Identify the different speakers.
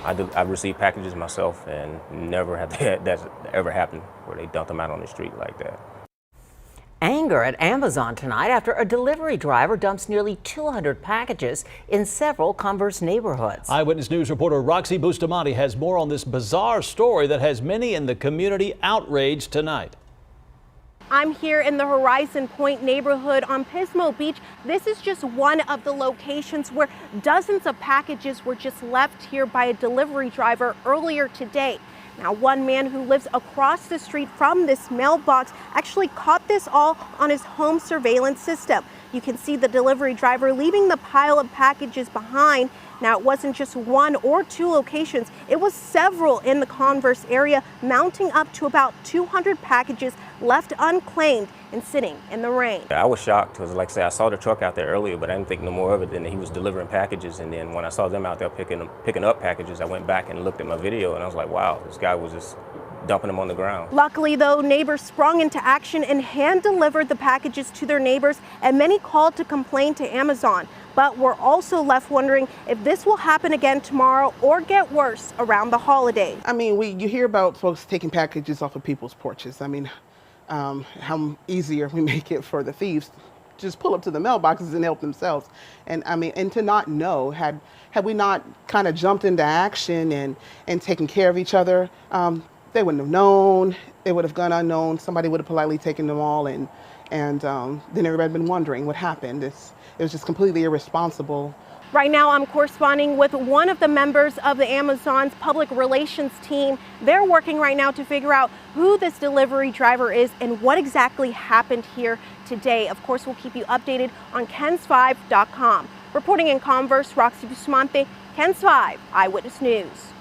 Speaker 1: I've received packages myself and never had that ever happened where they dumped them out on the street like that.
Speaker 2: Anger at Amazon tonight after a delivery driver dumps nearly 200 packages in several Converse neighborhoods.
Speaker 3: Eyewitness News reporter Roxy Bustamante has more on this bizarre story that has many in the community outraged tonight.
Speaker 4: I'm here in the Horizon Point neighborhood on Pismo Beach. This is just one of the locations where dozens of packages were just left here by a delivery driver earlier today. Now, one man who lives across the street from this mailbox actually caught this all on his home surveillance system. You can see the delivery driver leaving the pile of packages behind. Now, it wasn't just one or two locations, it was several in the Converse area, mounting up to about 200 packages left unclaimed and sitting in the rain.
Speaker 1: I was shocked because, like I said, I saw the truck out there earlier, but I didn't think no more of it than he was delivering packages. And then when I saw them out there picking up packages, I went back and looked at my video and I was like, wow, this guy was just dumping them on the ground.
Speaker 4: Luckily, though, neighbors sprung into action and hand-delivered the packages to their neighbors, and many called to complain to Amazon. But we're also left wondering if this will happen again tomorrow or get worse around the holidays.
Speaker 5: I mean, you hear about folks taking packages off of people's porches. I mean, how easier we make it for the thieves to just pull up to the mailboxes and help themselves. And I mean, and to not know, had we not kind of jumped into action and taken care of each other, they wouldn't have known. It would have gone unknown. Somebody would have politely taken them all, and then everybody been wondering what happened. It was just completely irresponsible.
Speaker 4: Right now, I'm corresponding with one of the members of the Amazon's public relations team. They're working right now to figure out who this delivery driver is and what exactly happened here today. Of course, we'll keep you updated on KENS5.com. Reporting in Converse, Roxy Bustamante, KENS5 Eyewitness News.